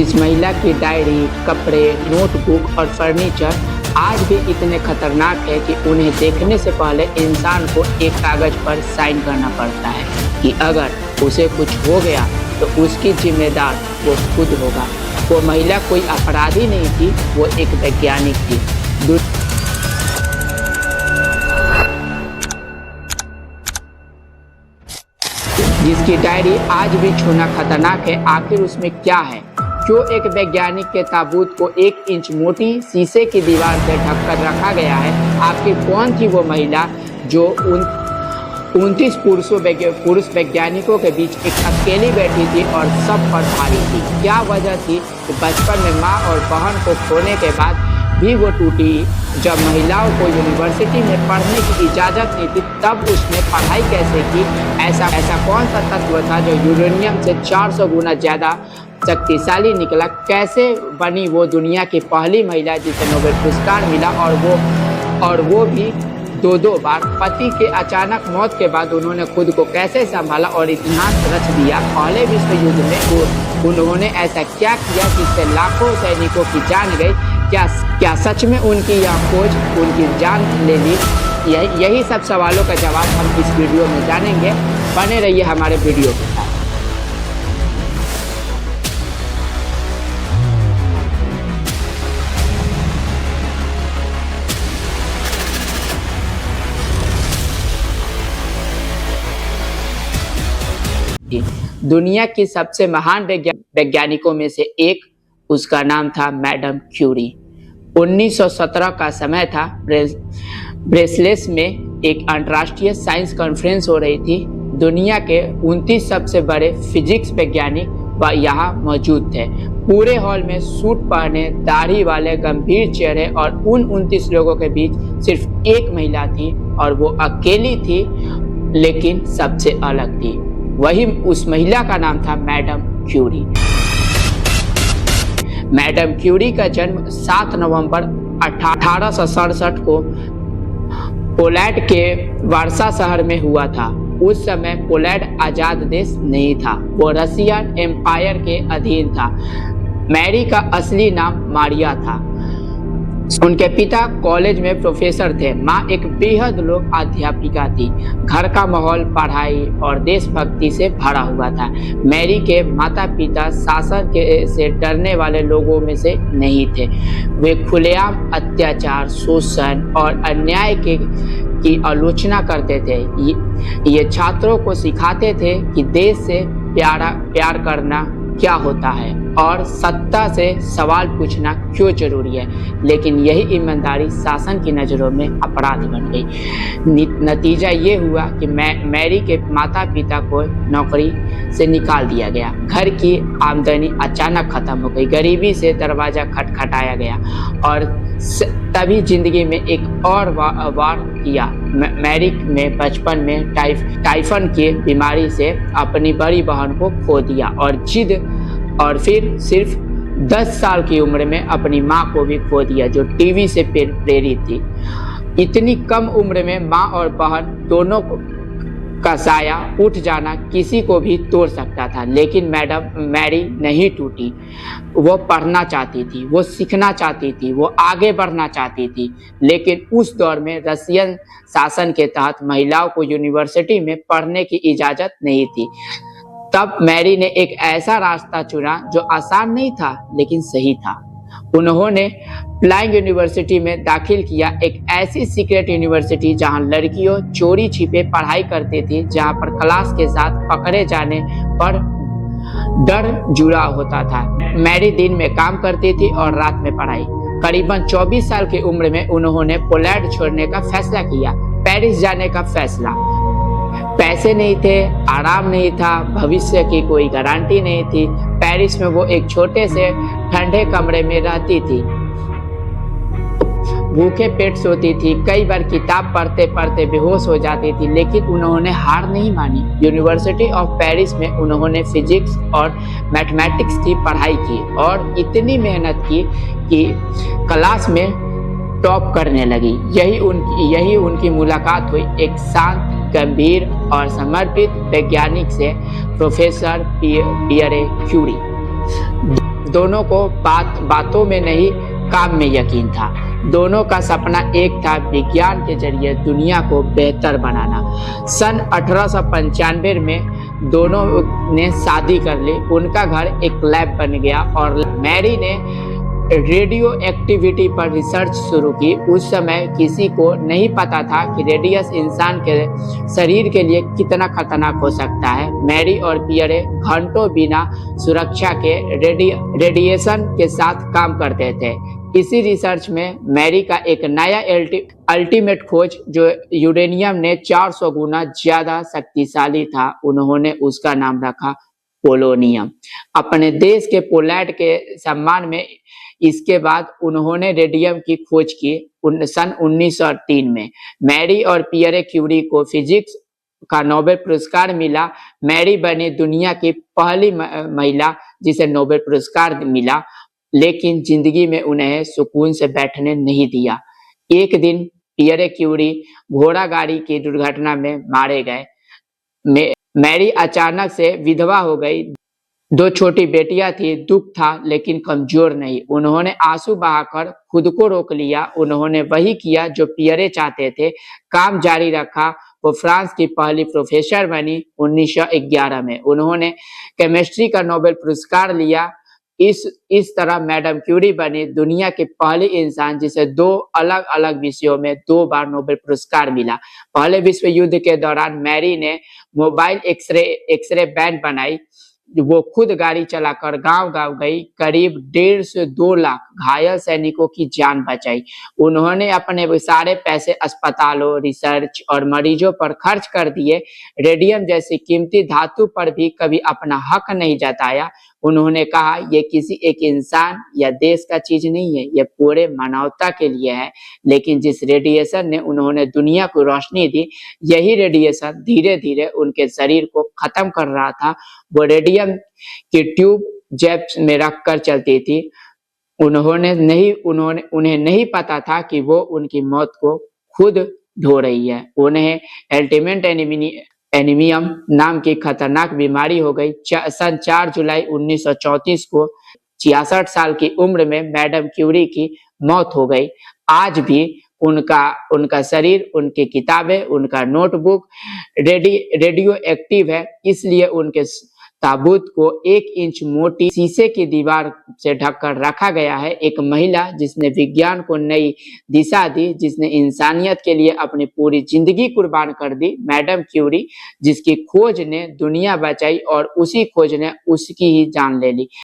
जिस महिला की डायरी, कपड़े, नोटबुक और फर्नीचर आज भी इतने खतरनाक है कि उन्हें देखने से पहले इंसान को एक कागज पर साइन करना पड़ता है कि अगर उसे कुछ हो गया तो उसकी जिम्मेदार वो खुद होगा। वो महिला कोई अपराधी नहीं थी, वो एक वैज्ञानिक थी। जिसकी डायरी आज भी छूना खतरनाक है। आखिर उसमें क्या है? क्यों एक वैज्ञानिक के ताबूत को 1 इंच मोटी शीशे की दीवार से ढककर रखा गया है? आखिर कौन थी वो महिला जो 29 पुरुष वैज्ञानिकों के बीच एक अकेली बैठी थी और सब पर भारी थी? क्या वजह थी कि बचपन में माँ और बहन को खोने के बाद भी वो टूटी? जब महिलाओं को यूनिवर्सिटी में पढ़ने की इजाज़त नहीं थी तब उसने पढ़ाई कैसे की? ऐसा कौन सा तत्व था जो यूरेनियम से 400 गुना ज़्यादा शक्तिशाली निकला? कैसे बनी वो दुनिया की पहली महिला जिसे नोबेल पुरस्कार मिला, और वो भी 2 बार? पति के अचानक मौत के बाद उन्होंने खुद को कैसे संभाला और इतिहास रच दिया? पहले विश्व युद्ध में उन्होंने ऐसा क्या किया जिससे लाखों सैनिकों की जान गई? क्या सच में उनकी यह खोज उनकी जान ले ली? यही सब सवालों का जवाब हम इस वीडियो में जानेंगे। बने रहिए हमारे वीडियो के साथ। दुनिया की सबसे महान वैज्ञानिकों में से एक, उसका नाम था मैडम क्यूरी। 1917 का समय था। ब्रसेल्स में एक अंतर्राष्ट्रीय साइंस कॉन्फ्रेंस हो रही थी। दुनिया के 29 सबसे बड़े फिजिक्स वैज्ञानिक यहाँ मौजूद थे। पूरे हॉल में सूट पहने, दाढ़ी वाले गंभीर चेहरे, और उन 29 लोगों के बीच सिर्फ एक महिला थी, और वो अकेली थी लेकिन सबसे अलग थी। वही उस महिला का नाम था मैडम क्यूरी। मैडम क्यूरी का जन्म 7 नवंबर 1867 को पोलैंड के वारसा शहर में हुआ था। उस समय पोलैंड आजाद देश नहीं था, वो रशियन एम्पायर के अधीन था। मैरी का असली नाम मारिया था। उनके पिता कॉलेज में प्रोफेसर थे। माँ एक बेहद लोक अध्यापिका थी। घर का माहौल पढ़ाई और देशभक्ति से भरा हुआ था। मैरी के माता पिता शासन से डरने वाले लोगों में से नहीं थे। वे खुलेआम अत्याचार, शोषण और अन्याय की आलोचना करते थे। ये छात्रों को सिखाते थे कि देश से प्यार करना क्या होता है और सत्ता से सवाल पूछना क्यों जरूरी है। लेकिन यही ईमानदारी शासन की नज़रों में अपराध बन गई। नतीजा ये हुआ कि मैरी के माता पिता को नौकरी से निकाल दिया गया। घर की आमदनी अचानक खत्म हो गई। गरीबी से दरवाज़ा खटखटाया गया और तभी जिंदगी में एक और वार किया। मैरी में बचपन में टाइफन की बीमारी से अपनी बड़ी बहन को खो दिया और फिर सिर्फ 10 साल की उम्र में अपनी माँ को भी खो दिया, जो टीवी से प्रेरित थी। इतनी कम उम्र में माँ और बहन दोनों का साया उठ जाना किसी को भी तोड़ सकता था, लेकिन मैरी नहीं टूटी। वो पढ़ना चाहती थी, वो सीखना चाहती थी, वो आगे बढ़ना चाहती थी। लेकिन उस दौर में रशियन शासन के तहत महिलाओं को यूनिवर्सिटी में पढ़ने की इजाज़त नहीं थी। तब मैरी ने एक ऐसा रास्ता चुना जो आसान नहीं था लेकिन सही था। उन्होंने फ्लाइंग यूनिवर्सिटी में दाखिल किया, एक ऐसी सीक्रेट यूनिवर्सिटी जहां लड़कियों चोरी छिपे पढ़ाई करती थी, जहां पर क्लास के साथ पकड़े जाने पर डर जुड़ा होता था। मैरी दिन में काम करती थी और रात में पढ़ाई। करीबन 24 साल की उम्र में उन्होंने पोलैंड छोड़ने का फैसला किया, पेरिस जाने का फैसला। पैसे नहीं थे, आराम नहीं था, भविष्य की कोई गारंटी नहीं थी। पेरिस में वो एक छोटे से ठंडे कमरे में रहती थी, भूखे पेट सोती थी, कई बार किताब पढ़ते पढ़ते बेहोश हो जाती थी। लेकिन उन्होंने हार नहीं मानी। यूनिवर्सिटी ऑफ पेरिस में उन्होंने फिजिक्स और मैथमेटिक्स की पढ़ाई की और इतनी मेहनत की कि क्लास में टॉप करने लगी। यही उनकी मुलाकात हुई एक शांत, गंभीर और समर्पित वैज्ञानिक से, प्रोफेसर पियरे क्यूरी। दोनों को बातों में नहीं काम में यकीन था। दोनों का सपना एक था, विज्ञान के जरिए दुनिया को बेहतर बनाना। सन 1895 में दोनों ने शादी कर ली। उनका घर एक लैब बन गया और मैरी ने रेडियो एक्टिविटी पर रिसर्च शुरू की। उस समय किसी को नहीं पता था कि रेडियस इंसान के शरीर के लिए कितना खतरनाक हो सकता है। मैरी और पियरे घंटों बिना सुरक्षा के रेडिएशन के साथ काम करते थे। इसी रिसर्च में मैरी का एक नया अल्टीमेट खोज, जो यूरेनियम ने 400 गुना ज्यादा शक्तिशाली था, उन्होंने उसका नाम रखा पोलोनियम। अपने देश के पोलैंड के सम्मान में इसके बाद उन्होंने रेडियम की खोज की। सन 1903 में मैरी और पियरे क्यूरी को फिजिक्स का नोबेल पुरस्कार मिला। मैरी बनी दुनिया की पहली महिला जिसे नोबेल पुरस्कार मिला, लेकिन जिंदगी में उन्हें सुकून से बैठने नहीं दिया। एक दिन पियरे क्यूरी घोड़ा गाड़ी की दुर्घटना में मारे गए। मैरी अचानक से विधवा हो गई। 2 छोटी बेटियां थी। दुख था लेकिन कमजोर नहीं। उन्होंने आंसू बहाकर खुद को रोक लिया। उन्होंने वही किया जो पियरे चाहते थे, काम जारी रखा। वो फ्रांस की पहली प्रोफेसर बनी। 1911 में उन्होंने केमिस्ट्री का नोबेल पुरस्कार लिया। इस तरह मैडम क्यूरी बनी दुनिया की पहली इंसान जिसे 2 अलग अलग विषयों में 2 बार नोबेल पुरस्कार मिला। पहले विश्व युद्ध के दौरान मैरी ने मोबाइल एक्सरे बैंड बनाई। वो खुद गाड़ी चलाकर गांव-गांव गई। करीब 1.5 से 2 लाख घायल सैनिकों की जान बचाई। उन्होंने अपने सारे पैसे अस्पतालों, रिसर्च और मरीजों पर खर्च कर दिए। रेडियम जैसी कीमती धातु पर भी कभी अपना हक नहीं जताया। उन्होंने कहा, ये किसी एक इंसान या देश का चीज नहीं है, ये पूरे मानवता के लिए है। लेकिन जिस रेडिएशन ने उन्होंने दुनिया को रोशनी दी, यही रेडिएशन धीरे धीरे उनके शरीर को खत्म कर रहा था। वो रेडियम की ट्यूब जेब में रखकर चलती थी। उन्हें नहीं पता था कि वो उनकी मौत को खुद ढो रही है। उन्हें अल्टीमेट एनीमियम नाम की खतरनाक बीमारी हो गई। सन 4 जुलाई 1934 को 66 साल की उम्र में मैडम क्यूरी की मौत हो गई। आज भी उनका शरीर, उनकी किताबें, उनका नोटबुक रेडियो एक्टिव है। इसलिए उनके ताबूत को 1 इंच मोटी शीशे की दीवार से ढककर रखा गया है। एक महिला जिसने विज्ञान को नई दिशा दी, जिसने इंसानियत के लिए अपनी पूरी जिंदगी कुर्बान कर दी, मैडम क्यूरी, जिसकी खोज ने दुनिया बचाई और उसी खोज ने उसकी ही जान ले ली।